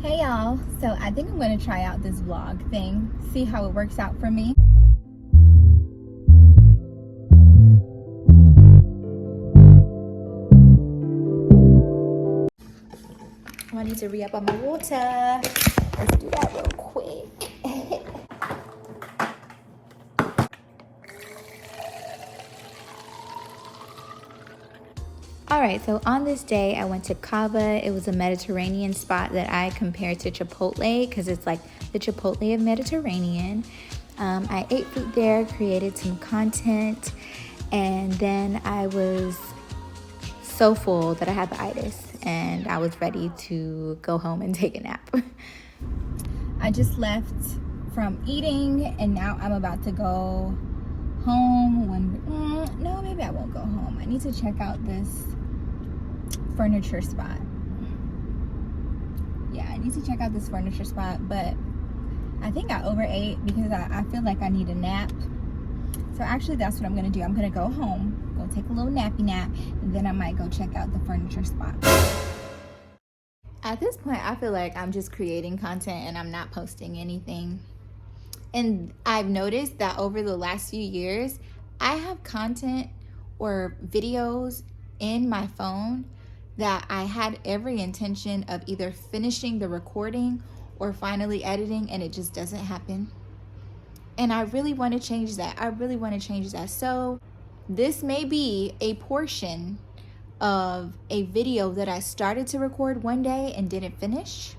Hey y'all, so I think I'm going to try out this vlog thing, see how it works out for me. I need to re-up on my water. Let's do that real quick. All right, so on this day, I went to Cava. It was a Mediterranean spot that I compared to Chipotle because it's like the Chipotle of Mediterranean. I ate food there, created some content, and then I was so full that I had the itis and I was ready to go home and take a nap. I just left from eating and now I'm about to go home. No, maybe I won't go home. I need to check out this furniture spot. Yeah, I need to check out this furniture spot, but I think I overate because I feel like I need a nap. So actually that's what I'm gonna do. I'm gonna go home, go take a little nappy nap, and then I might go check out the furniture spot. At this point, I feel like I'm just creating content and I'm not posting anything. And I've noticed that over the last few years, I have content or videos in my phone that I had every intention of either finishing the recording or finally editing, and it just doesn't happen. And I really want to change that. So this may be a portion of a video that I started to record one day and didn't finish,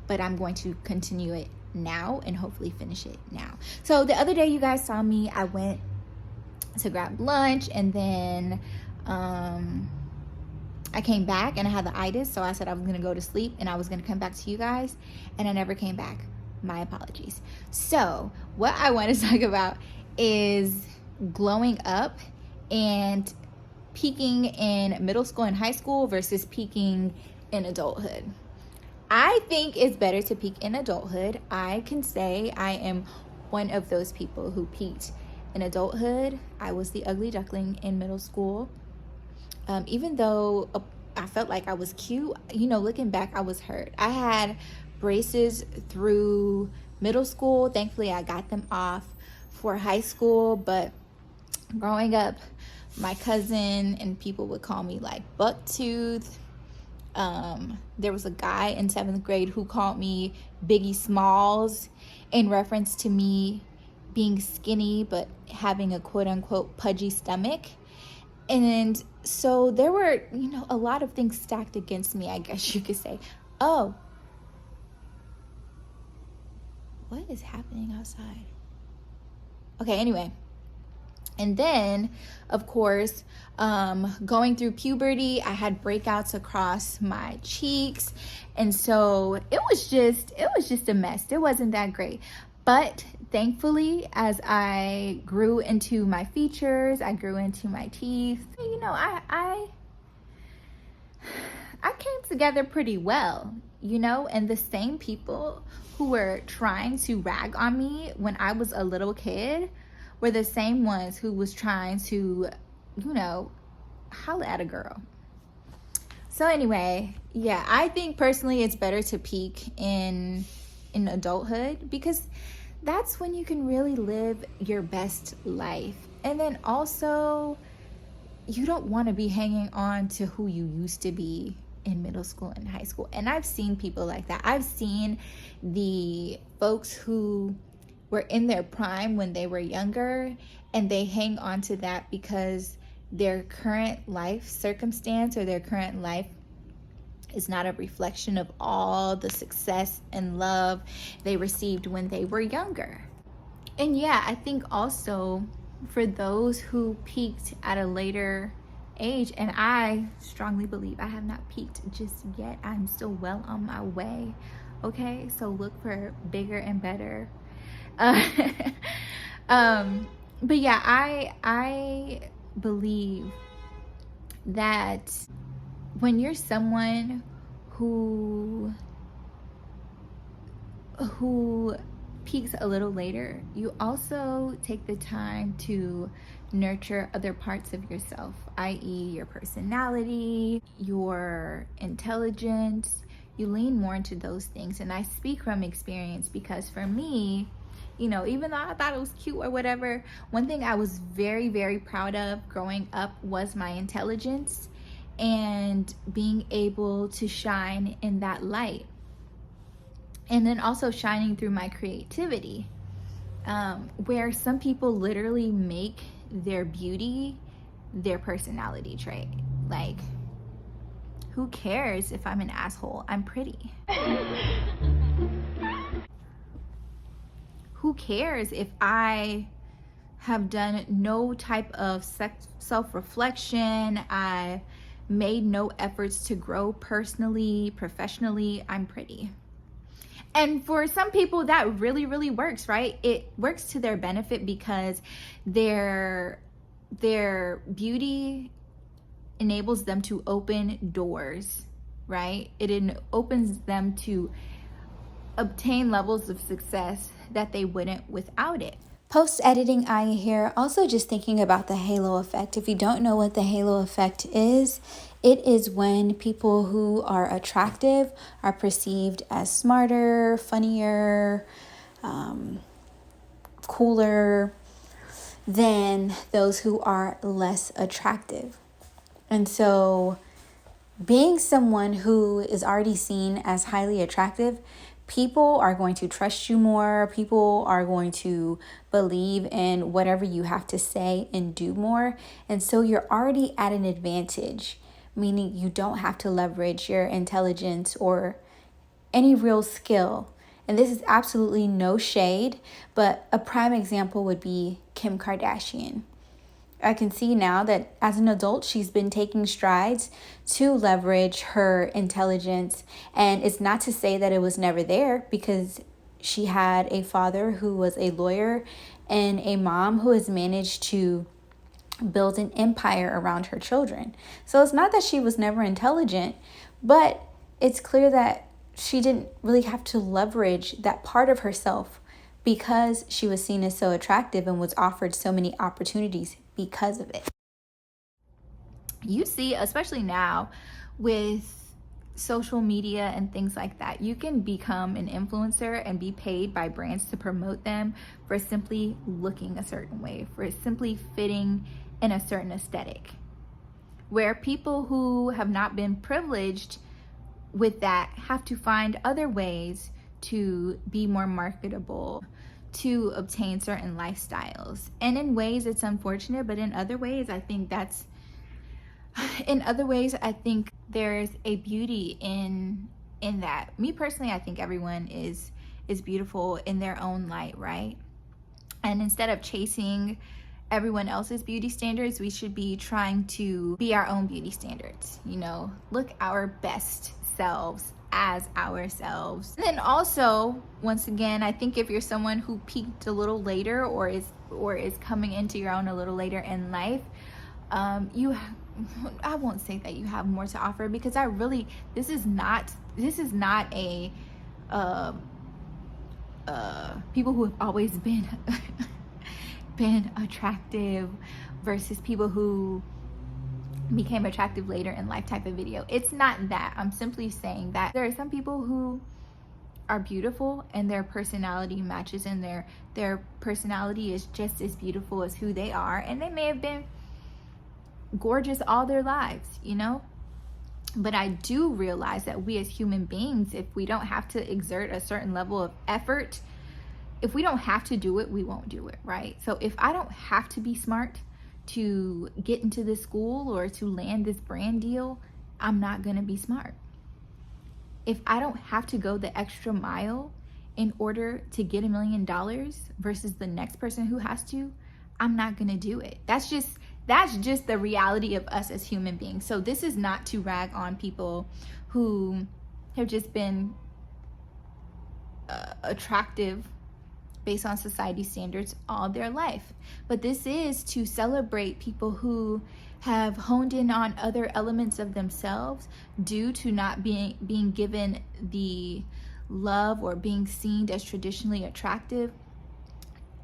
but I'm going to continue it now and hopefully finish it now. So the other day you guys saw me, I went to grab lunch and then I came back and I had the itis, so I said I was gonna go to sleep and I was gonna come back to you guys, and I never came back. My apologies. So what I want to talk about is glowing up and peaking in middle school and high school versus peaking in adulthood. I think it's better to peak in adulthood. I can say I am one of those people who peaked in adulthood. I was the ugly duckling in middle school. Even though I felt like I was cute, looking back, I was hurt. I had braces through middle school. Thankfully, I got them off for high school, but growing up, my cousin and people would call me like Bucktooth. There was a guy in 7th grade who called me Biggie Smalls in reference to me being skinny but having a quote-unquote pudgy stomach. And so there were, a lot of things stacked against me, I guess you could say. Oh, what is happening outside? Okay, anyway. And then, of course, going through puberty, I had breakouts across my cheeks. And so it was just a mess. It wasn't that great. But thankfully, as I grew into my features, I grew into my teeth, I came together pretty well, and the same people who were trying to rag on me when I was a little kid were the same ones who was trying to, holla at a girl. So anyway, yeah, I think personally it's better to peak in adulthood because that's when you can really live your best life. And then also, you don't want to be hanging on to who you used to be in middle school and high school. And I've seen people like that. I've seen the folks who were in their prime when they were younger, and they hang on to that because their current life circumstance or their current life is not a reflection of all the success and love they received when they were younger. And yeah, I think also for those who peaked at a later age, and I strongly believe I have not peaked just yet, I'm still well on my way. Okay, so look for bigger and better. But yeah, I believe that when you're someone who peaks a little later, you also take the time to nurture other parts of yourself, i.e. your personality, your intelligence, you lean more into those things. And I speak from experience because for me, you know, even though I thought it was cute or whatever, one thing I was very, very proud of growing up was my intelligence and being able to shine in that light. And then also shining through my creativity, where some people literally make their beauty their personality trait. Like, who cares if I'm an asshole? I'm pretty. Who cares if I have done no type of self-reflection? I made no efforts to grow personally, professionally. I'm pretty. And for some people that really, really works, right? It works to their benefit because their beauty enables them to open doors, right? It opens them to obtain levels of success that they wouldn't without it. Post-editing Aya here, also just thinking about the halo effect. If you don't know what the halo effect is, it is when people who are attractive are perceived as smarter, funnier, cooler than those who are less attractive. And so being someone who is already seen as highly attractive, people are going to trust you more. People are going to believe in whatever you have to say and do more. And so you're already at an advantage, meaning you don't have to leverage your intelligence or any real skill. And this is absolutely no shade, but a prime example would be Kim Kardashian. I can see now that as an adult, she's been taking strides to leverage her intelligence. And it's not to say that it was never there, because she had a father who was a lawyer and a mom who has managed to build an empire around her children. So it's not that she was never intelligent, but it's clear that she didn't really have to leverage that part of herself because she was seen as so attractive and was offered so many opportunities because of it. You see, especially now with social media and things like that, you can become an influencer and be paid by brands to promote them for simply looking a certain way, for simply fitting in a certain aesthetic, where people who have not been privileged with that have to find other ways to be more marketable, to obtain certain lifestyles. And in ways it's unfortunate, but in other ways I think there's a beauty in that. Me personally, I think everyone is beautiful in their own light, right? And instead of chasing everyone else's beauty standards, we should be trying to be our own beauty standards, you know, look our best selves as ourselves. And then also, once again, I think if you're someone who peaked a little later or is coming into your own a little later in life, I won't say that you have more to offer, because this is not a people who have always been been attractive versus people who became attractive later in life type of video. It's not that. I'm simply saying that there are some people who are beautiful and their personality matches, and their personality is just as beautiful as who they are, and they may have been gorgeous all their lives, you know. But I do realize that we as human beings, if we don't have to exert a certain level of effort, if we don't have to do it, we won't do it, right? So if I don't have to be smart to get into this school or to land this brand deal, I'm not gonna be smart. If I don't have to go the extra mile in order to get $1 million versus the next person who has to, I'm not gonna do it. That's just the reality of us as human beings. So this is not to rag on people who have just been attractive based on society standards all their life. But this is to celebrate people who have honed in on other elements of themselves due to not being given the love or being seen as traditionally attractive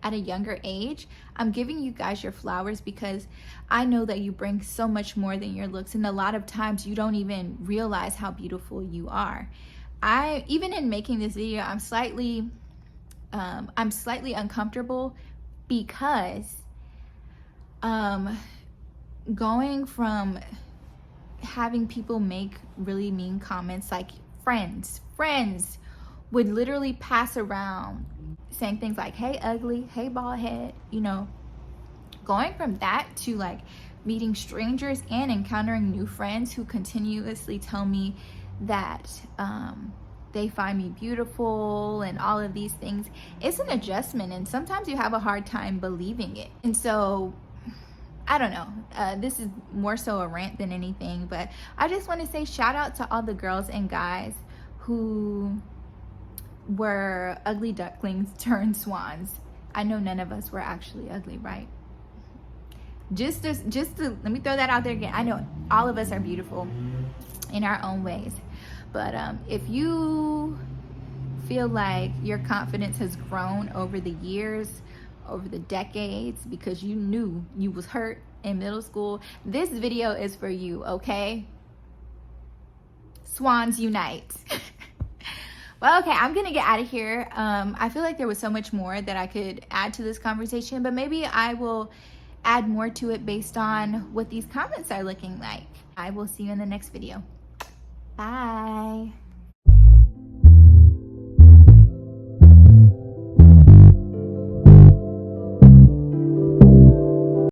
at a younger age. I'm giving you guys your flowers because I know that you bring so much more than your looks, and a lot of times you don't even realize how beautiful you are. even in making this video, I'm slightly uncomfortable because going from having people make really mean comments, like friends would literally pass around saying things like, hey ugly, hey bald head, you know, going from that to like meeting strangers and encountering new friends who continuously tell me that they find me beautiful and all of these things. It's an adjustment, and sometimes you have a hard time believing it. And so I don't know, this is more so a rant than anything, but I just want to say shout out to all the girls and guys who were ugly ducklings turned swans. I know none of us were actually ugly, right? Just to let me throw that out there again. I know all of us are beautiful in our own ways, but if you feel like your confidence has grown over the years, over the decades, because you knew you was hurt in middle school, this video is for you, okay? Swans unite. Well, okay, I'm gonna get out of here. I feel like there was so much more that I could add to this conversation, but maybe I will add more to it based on what these comments are looking like. I will see you in the next video. Bye.